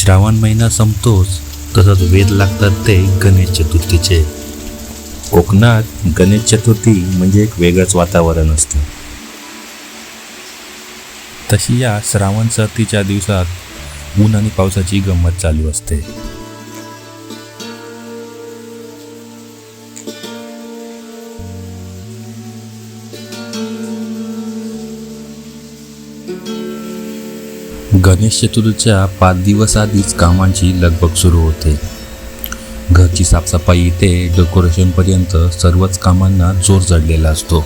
श्रावण महिना संपतोच तसंच वेध लागतात ते गणेश चतुर्थीचे. कोकणात गणेश चतुर्थी म्हणजे एक वेगळंच वातावरण असतं. तशी या श्रावण चतुर्थीच्या दिवसात ऊन आणि पावसाची गंमत चालू असते. गणेश चतुर्थीच्या 5 दिवस आधीच कामांची लगबग सुरू होते. घरची साफसफाई ते डेकोरेशनपर्यंत सर्वच कामांना जोर चढलेला असतो.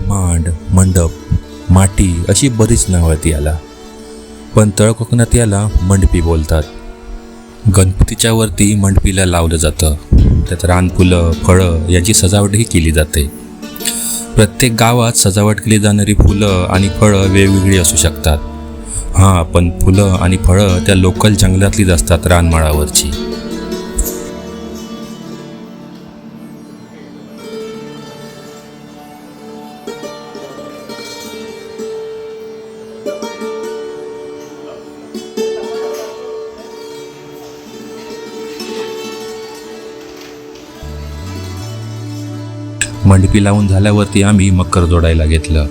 मांड, मंडप, माटी अशी बरीच नावं आहेत याला, पण तळ कोकणात याला मंडपी बोलतात. गणपतीच्या वरती मंडपीला लावलं जातं. त्यात रानफुलं, फळं याची सजावटही केली जाते. प्रत्येक गावात सजावट केली जाणारी फुलं आणि फळं वेगवेगळी असू शकतात. हां, पण फुलं आणि फळं त्या लोकल जंगलातलीच असतात, रानमाळावरची. मंडपी लावून झाल्यावरती आम्ही मकर जोडायला घेतलं.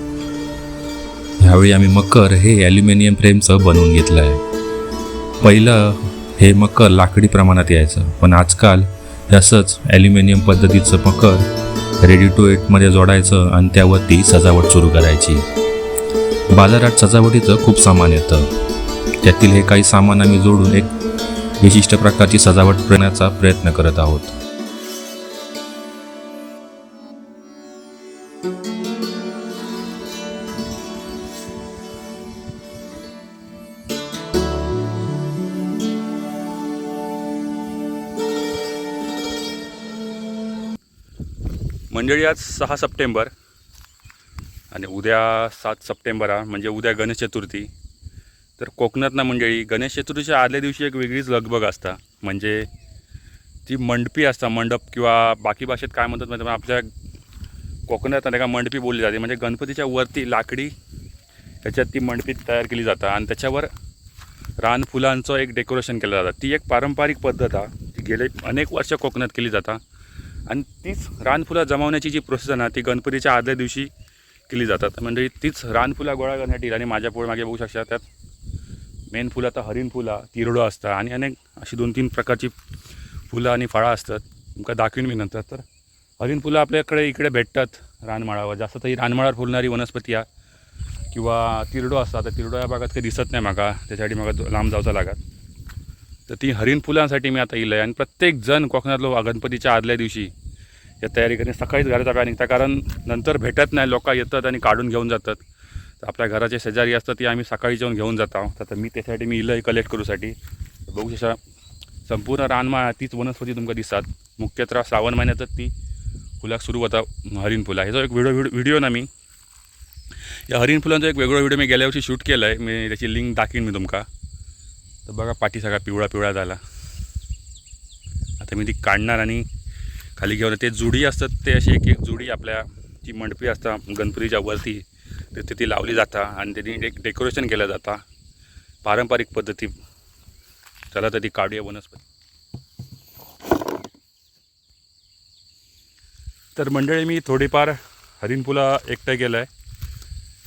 ह्यावेळी आम्ही मकर हे ॲल्युमिनियम फ्रेमचं बनवून घेतलं आहे. पहिलं हे मकर लाकडी प्रमाणात यायचं, पण आजकाल असंच ॲल्युमिनियम पद्धतीचं मकर रेडी टू इटमध्ये जोडायचं आणि त्यावरती सजावट सुरू करायची. बाजारात सजावटीचं खूप सामान येतं. त्यातील हे काही सामान आम्ही जोडून एक विशिष्ट प्रकारची सजावट करण्याचा प्रयत्न करत आहोत. मंडळी, आज 6 सप्टेंबर आणि उद्या 7 सप्टेंबर म्हणजे उद्या गणेश चतुर्थी. तर कोकणात ना मंडळी, गणेश चतुर्थीच्या आदल्या दिवशी एक वेगळीच लगबग असता. म्हणजे ती मंडपी असता, मंडप किंवा बाकी भाषेत काय म्हणतात म्हणजे आपल्या कोकणात नाही का मंडपी बोलली जाते. म्हणजे गणपतीच्या वरती लाकडी त्याच्यात ती मंडपी तयार केली जातं आणि त्याच्यावर रानफुलांचं एक डेकोरेशन केलं जातं. ती एक पारंपरिक पद्धत आहे, ती गेले अनेक वर्ष कोकणात केली जातात. आणि तीच रानफुलं जमावण्याची जी प्रोसेस आहे ना, ती गणपतीच्या आदल्या दिवशी केली जातात. म्हणजे तीच रानफुलं गोळा करण्यासाठी. आणि माझ्या पुढे मागे बघू शकता, त्यात मेन फुलं आता हरिण फुलं, तिरडं असतं आणि अनेक अशी 2-3 प्रकारची फुलं आणि फळं असतात. तुमका दाखवीन मी नंतर. तर हरिण फुलं आपल्याकडे इकडे भेटतात रानमाळावर. जास्त तर ही रानमाळावर फुलणारी वनस्पती आहे. किंवा तिरडो असतात. तर तिरडो या भागात काही दिसत नाही मागा, त्याच्यासाठी मग लांब जावचं लागत. तर ती हरिण फुलांसाठी मी आता येईल आहे. आणि प्रत्येकजण कोकणातलो गणपतीच्या आदल्या दिवशी या तयारी करणे सकाळीच घराच्या बाहेर निघतात, कारण नंतर भेटत नाही. लोक येतात आणि काढून घेऊन जातात. तर आपल्या घराचे शेजारी असतात, ती आम्ही सकाळी जाऊन घेऊन जातो. तर मी त्यासाठी मी इलं कलेक्ट करूसाठी. बघू शकता, संपूर्ण रानमाळा तीच वनस्पती तुमका दिसतात. मुख्यतः श्रावण महिन्यातच ती फुलाक सुरू होता, हरिण फुला. ह्याचा एक व्हिडिओ ना मी या हरिण फुलांचा एक वेगळा व्हिडिओ मी गेल्या वर्षी शूट केला आहे. मी त्याची लिंक दाखवीन मी तुमका. तर बघा, पाठी सगळा पिवळा पिवळा झाला. आता मी ती काढणार आणि खाली घेऊन ते जुडी असतात, ते अशी एक एक जुडी आपल्या जी मंडपी असतात गणपतीच्या वरती, तिथे ती लावली जातात आणि त्यांनी एक डेकोरेशन केलं जातं पारंपरिक पद्धती. चला तर ती काढूया वनस्पती. तर मंडळी, मी थोडीफार हरिण फुलं एकटं केलं आहे.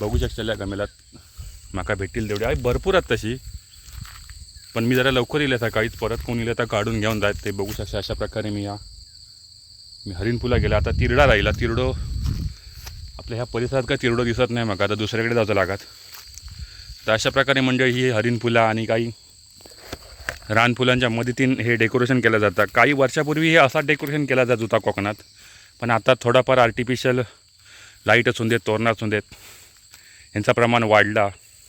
बघू शकता या गमेलात माका भेटतील तेवढी आहे, भरपूर आहेत तशी. पण मी जरा लवकर येईल सकाळीच, परत कोण येईल तर काढून घेऊन जात. ते बघू शकता अशा प्रकारे मी हरिण फुला गेला. आता तिरडा राहिला. तिरडो आपल्या ह्या परिसरात काय तिरडो दिसत नाही मग, आता दुसऱ्याकडे जायचं लागत. तर अशा प्रकारे मंडळी ही हरिण फुलं आणि काही रानफुलांच्या मदतीने हे डेकोरेशन केलं जातं. काही वर्षापूर्वी हे असा डेकोरेशन केला जात होता कोकणात, पण आता थोडाफार आर्टिफिशियल लाईट असून देत, तोरणं असून देत, यांचं प्रमाण वाढला.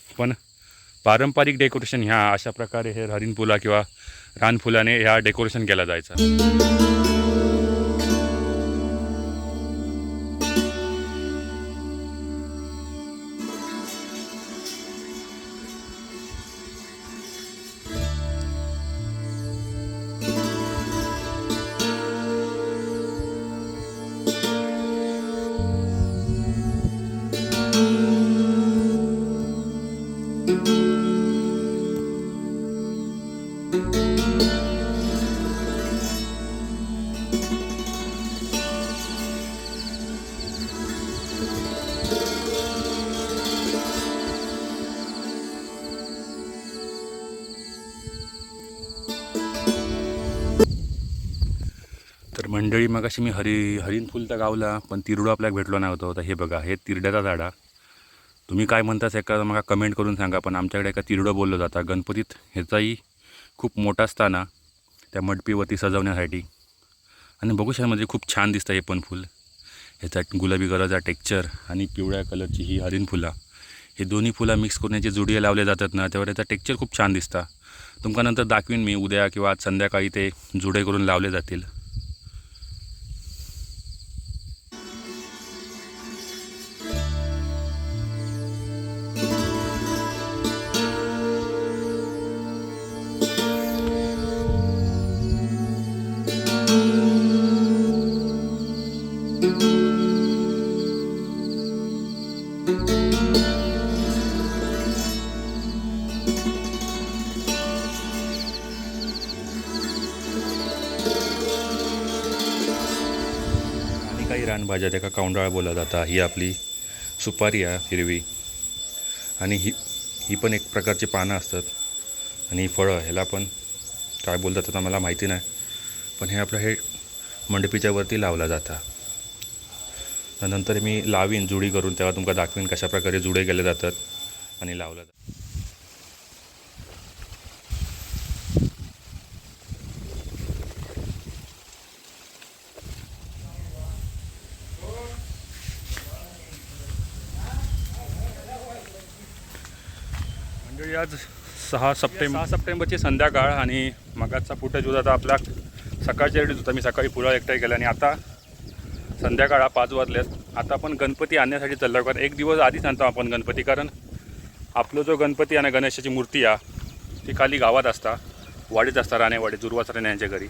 पण पारंपरिक डेकोरेशन ह्या अशा प्रकारे हे हरिण फुला किंवा रानफुलाने ह्या डेकोरेशन केला जायचा. तर मंडळी मगाशी मी हरिण फुल तर गावला, पण तिरडो आपल्याला भेटलो नाही होतो. तर हे बघा, हे तिरड्याचा झाडा. तुम्ही काय म्हणताच एका मला कमेंट करून सांगा. पण आमच्याकडे एका तिरडो बोललं जातं गणपतीत. ह्याचाही खूप मोठा स्थान आहे त्या मडपीवरती सजवण्यासाठी. आणि बघू शकता म्हणजे खूप छान दिसतं हे पण फुल. ह्याचा गुलाबी कलरचा टेक्स्चर आणि पिवळ्या कलरची ही हरिण फुलं, हे दोन्ही फुलं मिक्स करून याचे जुडिया लावले जातात ना, त्यावर याचा टेक्स्चर खूप छान दिसतं. तुमका नंतर दाखवीन मी उद्या किंवा आज संध्याकाळी ते जुडे करून लावले जातील. आणि काही रानभाज्या त्याका कावंडाळा बोलला जाता. ही आपली सुपारी आहे हिरवी, आणि ही पण एक प्रकारची पानं असतात. आणि ही फळं, ह्याला पण काय बोलतात आता मला माहिती नाही. पण हे आपलं हे मंडपीच्या वरती लावला जातं. नंतर मी लावीन जुडी करून, तेव्हा तुमका दाखवीन कशा प्रकारे जुडे केले जातात आणि लावलं जातं. म्हणजे आज 6 सप्टेंबरची संध्याकाळ, आणि मगाचा फुटेज होता आपला सकाळच्या वेळेस होता. मी सकाळी पुढं एकटाही गेला, आणि आता संध्याकाळ 5 वाजल्यात. आता आपण गणपती आणण्यासाठी चाललो. कारण एक दिवस आधीच आणतो आपण गणपती, कारण आपलं जो गणपती आहे ना, गणेशाची मूर्ती आहे ती खाली गावात असता, वाडीत असता, राणेवाडी जुरवासराणे यांच्या घरी.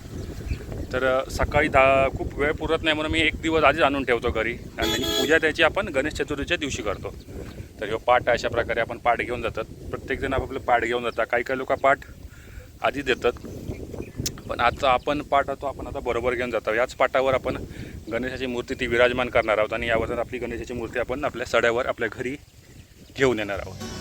तर सकाळी खूप वेळ पुरत नाही, म्हणून मी एक दिवस आधीच आणून ठेवतो घरी, आणि पूजा त्याची आपण गणेश चतुर्थीच्या दिवशी करतो. तर ह्यो पाट अशा प्रकारे आपण पाट घेऊन जातात. प्रत्येकजण आपापलं पाट घेऊन जातात. काही लोक पाट आधीच देतात, पण आजचा आपण पाट होतो आपण आता बरोबर घेऊन जातो. याच पाटावर आपण गणेशाची मूर्ती ती विराजमान करणार आहोत, आणि यावर आपली गणेशाची मूर्ती आपण आपल्या सड्यावर आपल्या घरी घेऊन येणार आहोत.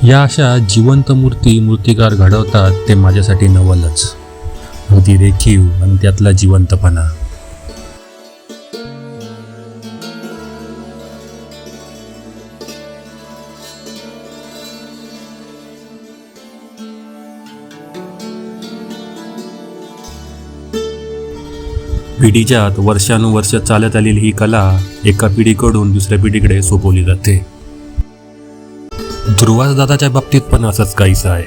या अशा जिवंत मूर्तिकार घडवतात ते माझ्यासाठी नवलच. अगदी रेखीव आणि त्यातला जिवंतपणा. पिढीच्या आत वर्षानुवर्ष चालत आलेली ही कला एका पिढीकडून दुसऱ्या पिढीकडे सोपवली जाते. ध्रुवास दादाच्या बाबतीत पण असंच काहीच आहे.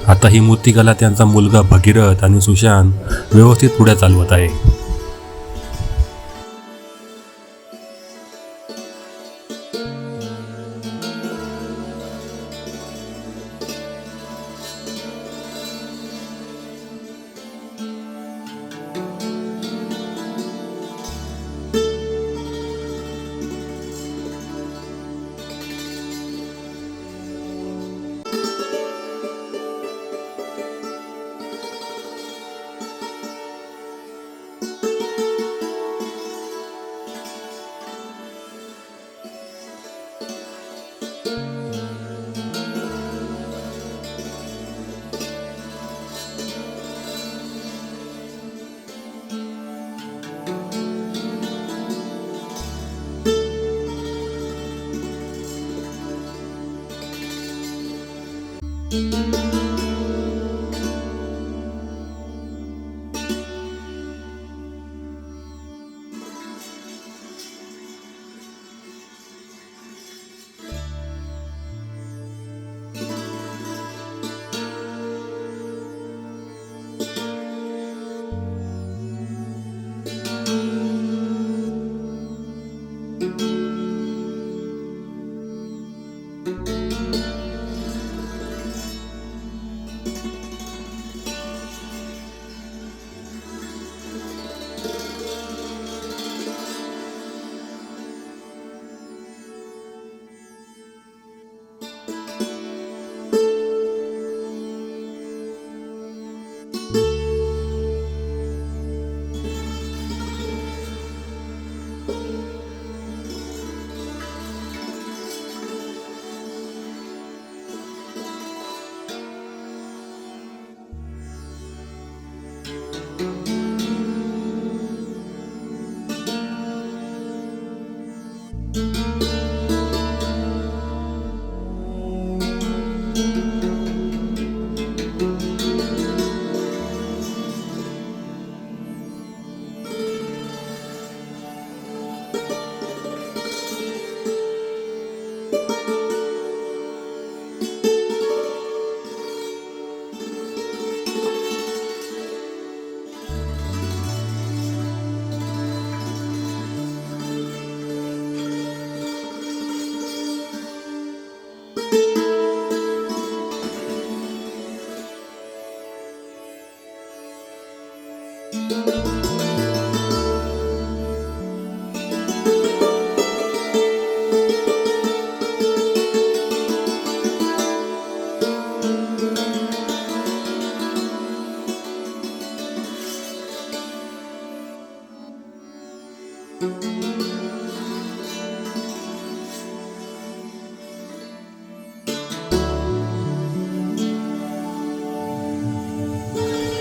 आता ही मूर्तिकला त्यांचा मुलगा भगीरथ आणि सुशांत व्यवस्थित पुढे चालवत आहे.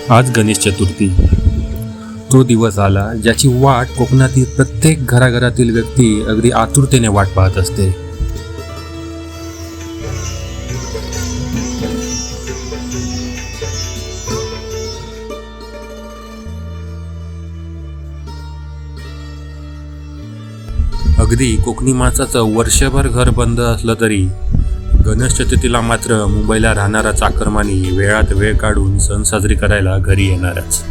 आज गणेश चतुर्थी. तो दिवस आला ज्याची वाट कोकणातील प्रत्येक घराघरातील व्यक्ती अगदी आतुरतेने वाट पाहत असते. अगदी कोकणी माणसाचं वर्षभर घर बंद असलं तरी गणेश चतुर्थीला मात्र मुंबईला राहणारा चाकरमानी वेळात वेळ काढून सण साजरी करायला घरी येणारच.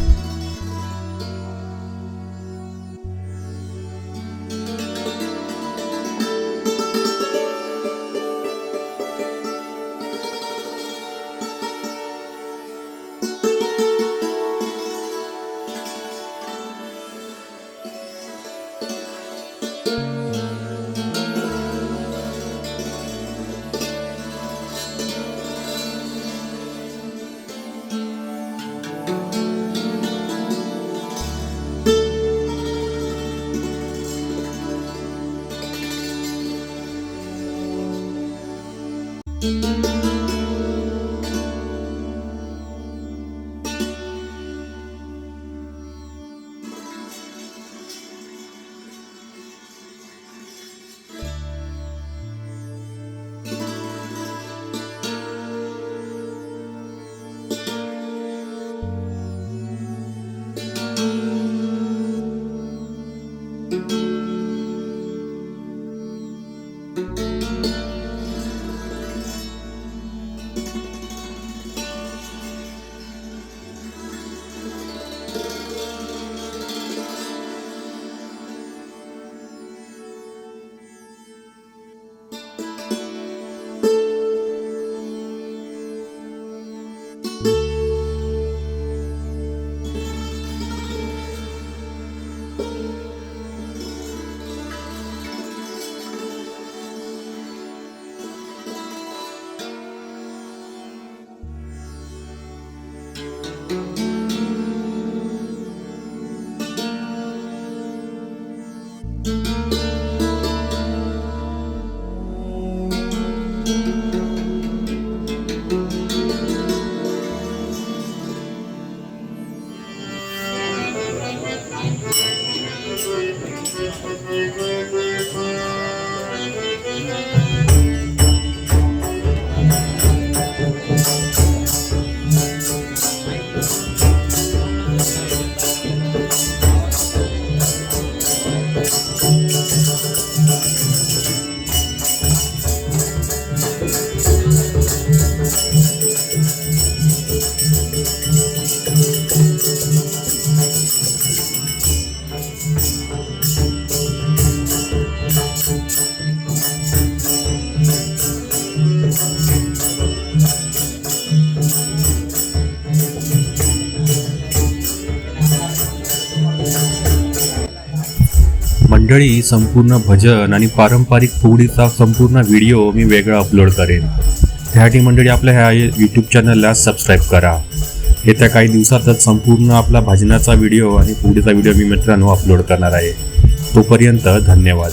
मंडळी, संपूर्ण भजन आणि पारंपरिक फुगडीचा संपूर्ण व्हिडिओ मी वेगळा अपलोड करेन. त्यासाठी मंडळी आपल्या ह्या यूट्यूब चॅनलला सबस्क्राईब करा. येत्या काही दिवसातच संपूर्ण आपला भजनाचा व्हिडिओ आणि फुगडीचा व्हिडिओ मी मित्रांनो अपलोड करणार आहे. तोपर्यंत धन्यवाद.